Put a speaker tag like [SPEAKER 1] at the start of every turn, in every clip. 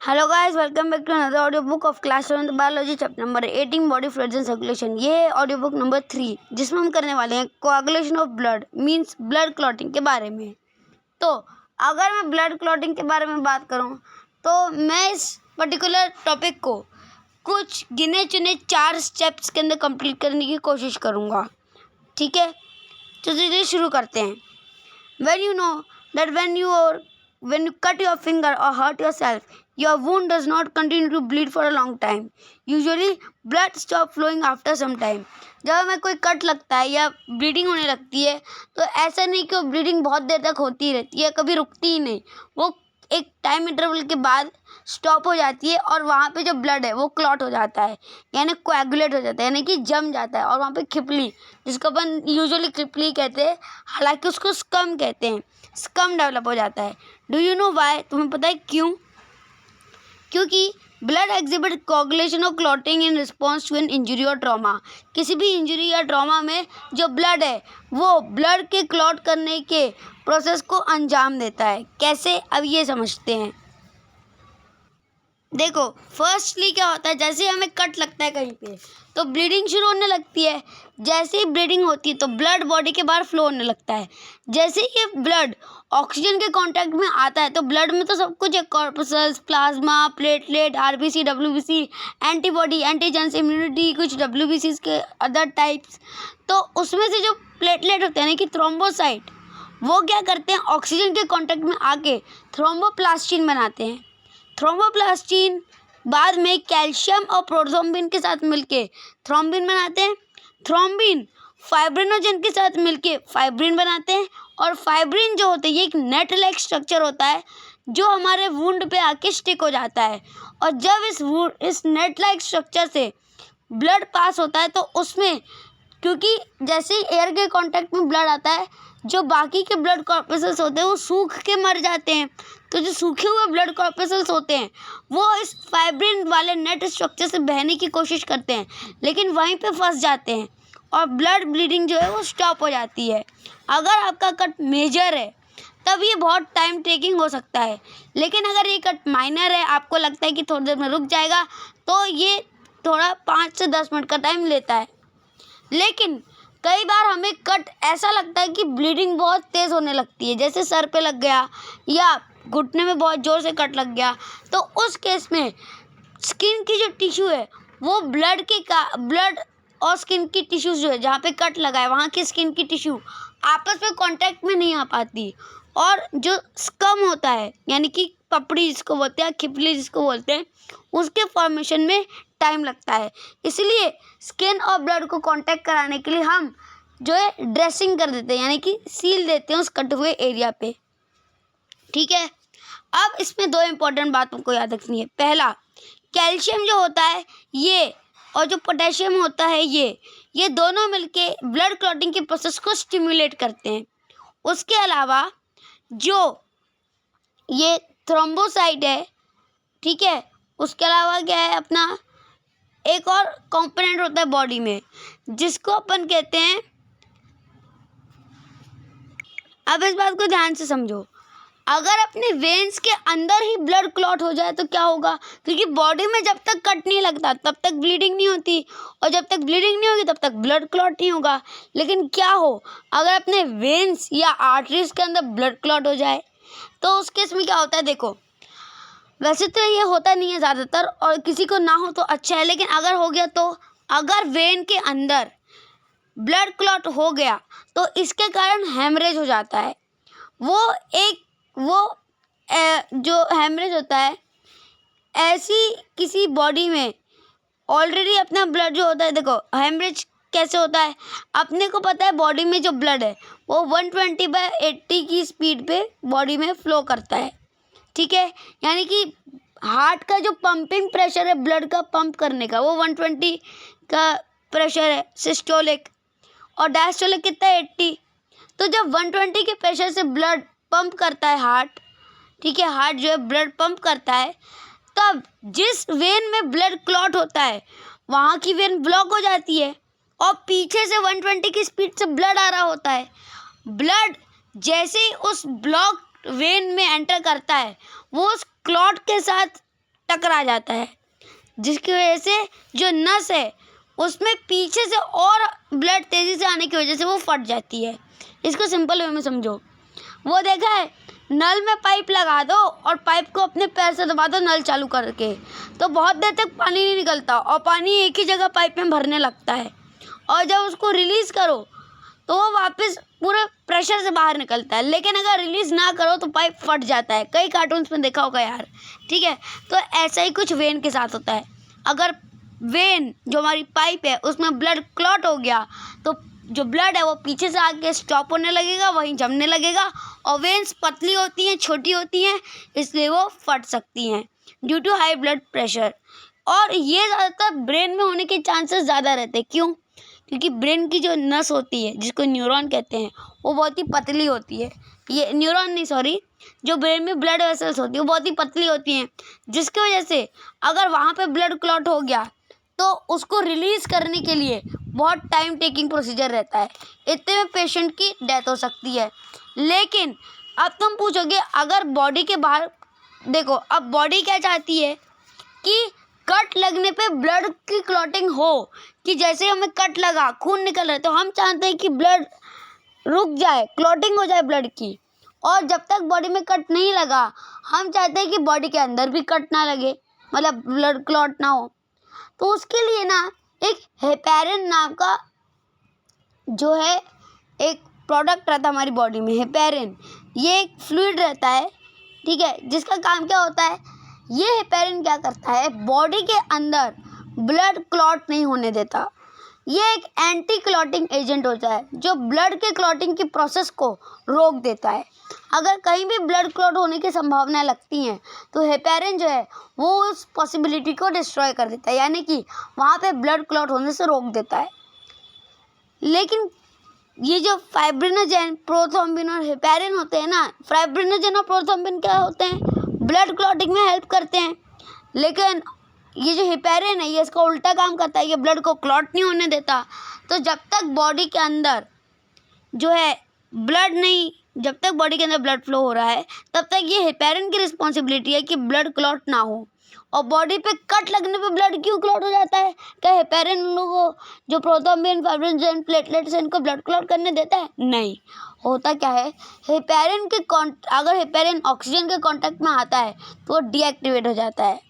[SPEAKER 1] Hello guys, welcome back to another audio book of class 7 biology chapter number 18 body fluids and circulation. ये है audio book number 3 जिसमें हम करने वाले हैं coagulation of blood means blood clotting के बारे में। तो अगर मैं ब्लड क्लॉटिंग के बारे में बात करूं तो मैं इस पर्टिकुलर टॉपिक को कुछ गिने चुने 4 स्टेप्स के अंदर कंप्लीट करने की कोशिश करूँगा। ठीक है, तो चलिए शुरू करते हैं। When you know that when you cut your finger or hurt yourself, your wound does not continue to bleed for a long time. Usually, blood stop flowing after some time. जब हमें कोई कट लगता है या bleeding होने लगती है तो ऐसा नहीं कि वो ब्लीडिंग बहुत देर तक होती रहती है, कभी रुकती ही नहीं। वो एक टाइम इंटरवल के बाद स्टॉप हो जाती है और वहाँ पे जो ब्लड है वो क्लॉट हो जाता है, यानी कोएगुलेट हो जाता है, यानी कि जम जाता है। और वहाँ पे खिपली, जिसको अपन यूजुअली खिपली कहते हैं, हालांकि उसको स्कम कहते हैं, स्कम डेवलप हो जाता है। Do you know why? तुम्हें पता है क्यों? क्योंकि ब्लड एग्जिबिट कोगुलेशन और clotting in response to an injury और ट्रॉमा। किसी भी इंजरी या ट्रॉमा में जो ब्लड है वो ब्लड के क्लॉट करने के प्रोसेस को अंजाम देता है। कैसे? अब ये समझते हैं। देखो, फर्स्टली क्या होता है, जैसे हमें कट लगता है कहीं पे तो ब्लीडिंग शुरू होने लगती है। जैसे ही ब्लीडिंग होती है तो ब्लड बॉडी के बाहर फ्लो होने लगता है। जैसे ही ये ब्लड ऑक्सीजन के कांटेक्ट में आता है तो ब्लड में तो सब कुछ है, corpuscles, plasma, platelet, RBC, WBC, antibody, antigens, immunity, कुछ डब्ल्यूबीसी के अदर टाइप्स। तो उसमें से जो प्लेटलेट होते हैं यानी कि थ्रोम्बोसाइट, वो क्या करते हैं, ऑक्सीजन के कॉन्टेक्ट में आके थ्रोम्बोप्लास्टिन बनाते हैं। थ्रोम्बोप्लास्टिन बाद में कैल्शियम और प्रोथ्रोम्बिन के साथ मिलके थ्रोम्बिन बनाते हैं। थ्रोम्बिन फाइब्रिनोजन के साथ मिलके फाइब्रिन बनाते हैं। और फाइब्रिन जो होते हैं ये एक नेट लाइक स्ट्रक्चर होता है जो हमारे वुंड पे आके स्टिक हो जाता है। और जब इस नेट लाइक स्ट्रक्चर से ब्लड पास होता है तो उसमें, क्योंकि जैसे ही एयर के कांटेक्ट में ब्लड आता है, जो बाकी के ब्लड कॉर्पसल्स होते हैं वो सूख के मर जाते हैं। तो जो सूखे हुए ब्लड कॉर्पसल्स होते हैं वो इस फाइब्रिन वाले नेट स्ट्रक्चर से बहने की कोशिश करते हैं, लेकिन वहीं पे फंस जाते हैं और ब्लड ब्लीडिंग जो है वो स्टॉप हो जाती है। अगर आपका कट मेजर है तब ये बहुत टाइम टेकिंग हो सकता है, लेकिन अगर ये कट माइनर है, आपको लगता है कि थोड़ी देर में रुक जाएगा, तो ये थोड़ा 5 से 10 मिनट का टाइम लेता है। लेकिन कई बार हमें कट ऐसा लगता है कि ब्लीडिंग बहुत तेज़ होने लगती है, जैसे सर पे लग गया या घुटने में बहुत ज़ोर से कट लग गया, तो उस केस में स्किन की जो टिश्यू है वो ब्लड और स्किन की टिश्यूज जो है जहाँ पे कट लगा है वहाँ की स्किन की टिश्यू आपस में कांटेक्ट में नहीं आ पाती। और जो स्कम होता है यानी कि पपड़ी जिसको बोलते हैं, खिपली जिसको बोलते हैं, उसके फॉर्मेशन में टाइम लगता है। इसलिए स्किन और ब्लड को कांटेक्ट कराने के लिए हम जो है ड्रेसिंग कर देते हैं, यानी कि सील देते हैं उस कटे हुए एरिया पे। ठीक है, अब इसमें 2 इम्पोर्टेंट बातों को याद रखनी है। पहला, कैल्शियम जो होता है ये और जो पोटेशियम होता है ये दोनों मिलके ब्लड क्लॉटिंग के प्रोसेस को स्टिमुलेट करते हैं। उसके अलावा जो ये थ्रोम्बोसाइट है, ठीक है, उसके अलावा क्या है, अपना एक और कंपोनेंट होता है बॉडी में जिसको अपन कहते हैं, अब इस बात को ध्यान से समझो, अगर अपने वेन्स के अंदर ही ब्लड क्लॉट हो जाए तो क्या होगा, क्योंकि बॉडी में जब तक कट नहीं लगता तब तक ब्लीडिंग नहीं होती, और जब तक ब्लीडिंग नहीं होगी तब तक ब्लड क्लॉट नहीं होगा। लेकिन क्या हो अगर अपने वेन्स या आर्टरीज के अंदर ब्लड क्लॉट हो जाए, तो उस केस में क्या होता है। देखो, वैसे तो ये होता नहीं है ज़्यादातर, और किसी को ना हो तो अच्छा है, लेकिन अगर हो गया तो अगर वेन के अंदर ब्लड क्लॉट हो गया तो इसके कारण हेमरेज हो जाता है। जो हेमरेज होता है, ऐसी किसी बॉडी में ऑलरेडी अपना ब्लड जो होता है, देखो हेमरेज कैसे होता है, अपने को पता है बॉडी में जो ब्लड है वो 120/80 की स्पीड पे बॉडी में फ्लो करता है। ठीक है, यानी कि हार्ट का जो पंपिंग प्रेशर है ब्लड का पंप करने का वो 120 का प्रेशर है सिस्टोलिक, और डायस्टोलिक कितना है 80। तो जब 120 के प्रेशर से ब्लड पंप करता है हार्ट, ठीक है, हार्ट जो है ब्लड पंप करता है, तब जिस वेन में ब्लड क्लॉट होता है वहाँ की वेन ब्लॉक हो जाती है और पीछे से 120 की स्पीड से ब्लड आ रहा होता है। ब्लड जैसे ही उस ब्लॉक वेन में एंटर करता है वो उस क्लॉट के साथ टकरा जाता है, जिसकी वजह से जो नस है उसमें पीछे से और ब्लड तेज़ी से आने की वजह से वो फट जाती है। इसको सिंपल वे में समझो। वो देखा है, नल में पाइप लगा दो और पाइप को अपने पैर से दबा दो नल चालू करके, तो बहुत देर तक पानी नहीं निकलता और पानी एक ही जगह पाइप में भरने लगता है, और जब उसको रिलीज़ करो तो वो वापस पूरे प्रेशर से बाहर निकलता है। लेकिन अगर रिलीज़ ना करो तो पाइप फट जाता है। कई कार्टून्स में देखा होगा यार, ठीक है। तो ऐसा ही कुछ वेन के साथ होता है। अगर वेन जो हमारी पाइप है उसमें ब्लड क्लॉट हो गया तो जो ब्लड है वो पीछे से आके स्टॉप होने लगेगा, वहीं जमने लगेगा, और वेन्स पतली होती हैं, छोटी होती हैं, इसलिए वो फट सकती हैं due to high blood pressure. और ये ज़्यादातर ब्रेन में होने के चांसेस ज़्यादा रहते हैं। क्यों? क्योंकि ब्रेन की जो नस होती है जिसको न्यूरॉन कहते हैं वो बहुत ही पतली होती है। ये न्यूरॉन नहीं, सॉरी, जो ब्रेन में ब्लड वेसल्स होती है वो बहुत ही पतली होती हैं, जिसकी वजह से अगर वहाँ पे ब्लड क्लॉट हो गया तो उसको रिलीज़ करने के लिए बहुत टाइम टेकिंग प्रोसीजर रहता है। इतने में पेशेंट की डेथ हो सकती है। लेकिन अब तुम पूछोगे, अगर बॉडी के बाहर देखो, अब बॉडी क्या चाहती है कि कट लगने पे ब्लड की क्लॉटिंग हो, कि जैसे हमें कट लगा, खून निकल रहा है, तो हम चाहते हैं कि ब्लड रुक जाए, क्लॉटिंग हो जाए ब्लड की। और जब तक बॉडी में कट नहीं लगा, हम चाहते हैं कि बॉडी के अंदर भी कट ना लगे, मतलब ब्लड क्लॉट ना हो। तो उसके लिए ना एक हेपेरिन नाम का जो है एक प्रोडक्ट रहता है हमारी बॉडी में, हेपेरिन। ये एक फ्लूइड रहता है, ठीक है, जिसका काम क्या होता है, ये हेपेरिन क्या करता है, बॉडी के अंदर ब्लड क्लॉट नहीं होने देता। ये एक एंटी क्लॉटिंग एजेंट होता है जो ब्लड के क्लॉटिंग की प्रोसेस को रोक देता है। अगर कहीं भी ब्लड क्लॉट होने की संभावना लगती हैं तो हेपेरिन जो है वो उस पॉसिबिलिटी को डिस्ट्रॉय कर देता है, यानी कि वहाँ पे ब्लड क्लॉट होने से रोक देता है। लेकिन ये जो फाइब्रिनोजेन, प्रोथ्रोम्बिन और हेपेरिन होते हैं ना, फाइब्रिनोजेन और प्रोथ्रोम्बिन क्या होते हैं, ब्लड क्लॉटिंग में हेल्प करते हैं। लेकिन ये जो हेपेरिन है ये इसका उल्टा काम करता है, ये ब्लड को क्लॉट नहीं होने देता। तो जब तक बॉडी के अंदर जो है जब तक बॉडी के अंदर ब्लड फ्लो हो रहा है तब तक ये हेपेरिन की रिस्पॉन्सिबिलिटी है कि ब्लड क्लॉट ना हो। और बॉडी पे कट लगने पे ब्लड क्यों क्लॉट हो जाता है? क्या हेपेरिन उन लोगों को, जो प्रोथ्रोम्बिन, फाइब्रिनोजेन, प्लेटलेट्स, इनको ब्लड क्लॉट करने देता है? नहीं। होता क्या है, हेपेरिन के अगर हेपेरिन ऑक्सीजन के कांटेक्ट में आता है तो वो डीएक्टिवेट हो जाता है।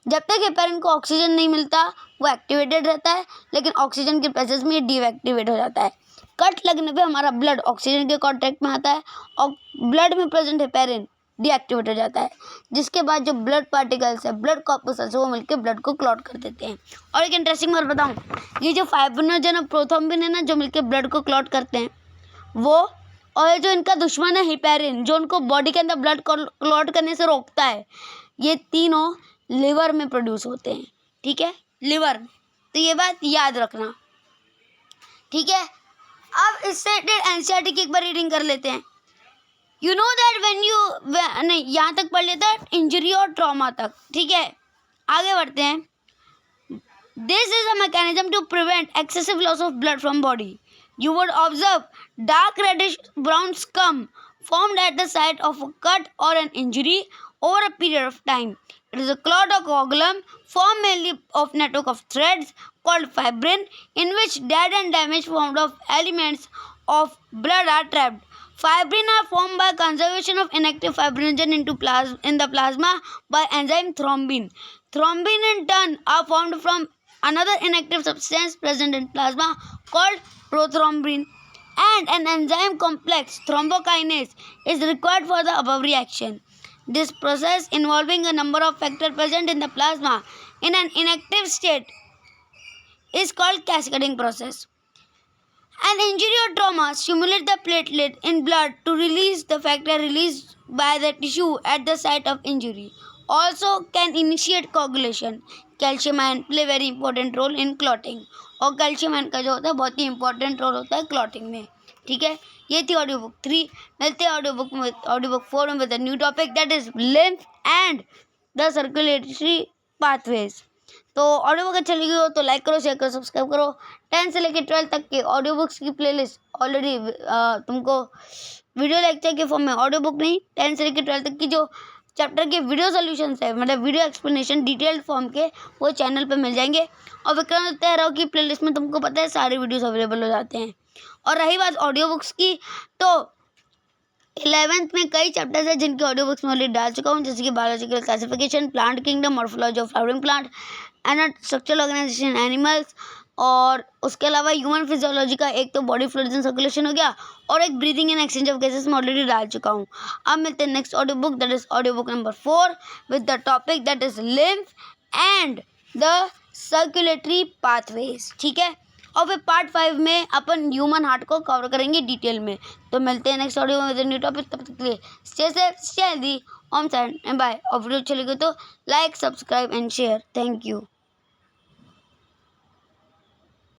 [SPEAKER 1] जब तक हेपेरिन को ऑक्सीजन नहीं मिलता वो एक्टिवेटेड रहता है, लेकिन ऑक्सीजन की प्रेजेंस में ये डीएक्टिवेट हो जाता है। कट लगने पे हमारा ब्लड ऑक्सीजन के कांटेक्ट में आता है और ब्लड में प्रेजेंट हेपेरिन डीएक्टिवेट हो जाता है, जिसके बाद जो ब्लड पार्टिकल्स है, ब्लड कॉर्पसेल्स, वो मिलकर ब्लड को क्लॉट कर देते हैं। और एक इंटरेस्टिंग बात बताऊँ, ये जो फाइब्रिनोजेन और प्रोथ्रोम्बिन है ना, जो मिलकर ब्लड को क्लॉट करते हैं वो, और ये जो इनका दुश्मन है हेपेरिन, जो उनको बॉडी के अंदर ब्लड क्लॉट करने से रोकता है, ये तीनों लिवर में प्रोड्यूस होते हैं। ठीक है, लिवर। तो ये बात याद रखना, ठीक है। अब इससे एनसीईआरटी की एक बार रीडिंग कर लेते हैं। यू नो दैट नहीं, यहाँ तक पढ़ लेते हैं, इंजरी और ट्रॉमा तक, ठीक है। आगे बढ़ते हैं। This is a mechanism to prevent excessive loss of blood from body. You would observe dark reddish brown scum formed at the site of a cut or an injury over a period of time. It is a clot or coagulum formed mainly of network of threads called fibrin, in which dead and damaged forms of elements of blood are trapped. Fibrin are formed by conservation of inactive fibrinogen in the plasma by enzyme thrombin. Thrombin in turn are formed from another inactive substance present in plasma called prothrombin, and an enzyme complex thrombokinase is required for the above reaction. This process, involving a number of factors present in the plasma in an inactive state, is called cascading process. An injury or trauma stimulates the platelet in blood to release the factor released by the tissue at the site of injury. Also can initiate coagulation. Calcium ion play very important role in clotting. और calcium ion का जो होता है बहुत ही important role होता है clotting में, ठीक है। ये थी ऑडियो बुक 3। मिलते हैं ऑडियो बुक 4 में with a new topic, that is lymph and the circulatory pathways. तो ऑडियो बुक अच्छी लगी हो तो लाइक करो, शेयर करो, सब्सक्राइब करो। 10 से लेकर 12 तक के ऑडियो बुक्स की प्लेलिस्ट ऑलरेडी तुमको वीडियो लेक्चर के फॉर्म में, ऑडियो बुक नहीं, 10 से लेकर 12 तक की जो चैप्टर के वीडियो सोल्यूशंस है, मतलब वीडियो एक्सप्लेनेशन डिटेल्ड फॉर्म के, वो चैनल पे मिल जाएंगे। और विक्रमादित्य राव की प्लेलिस्ट में तुमको पता है सारे वीडियोस अवेलेबल हो जाते हैं। और रही बात ऑडियो बुक्स की, तो 11th में कई चैप्टर्स है जिनकी ऑडियो बुक्स में ऑलरेडी डाल चुका हूँ, जैसे कि biological classification, plant kingdom, morphology of flowering plant, and structural organisation animals, और उसके अलावा ह्यूमन फिजियोलॉजी का एक तो बॉडी फ्लूइड्स एंड सर्कुलेशन हो गया, और एक breathing and exchange of gases में ऑलरेडी डाल चुका हूँ। अब मिलते हैं next audio book, that is audio book number 4 with the topic that is lymph and the circulatory pathways. ठीक है, और फिर पार्ट 5 में अपन ह्यूमन हार्ट को कवर करेंगे डिटेल में। तो मिलते हैं नेक्स्ट ऑडियो में न्यू टॉपिक, तब तक के लिए stay safe, stay healthy, Om Shanti and bye. और वीडियो अच्छी लगे तो like, subscribe and share. Thank you.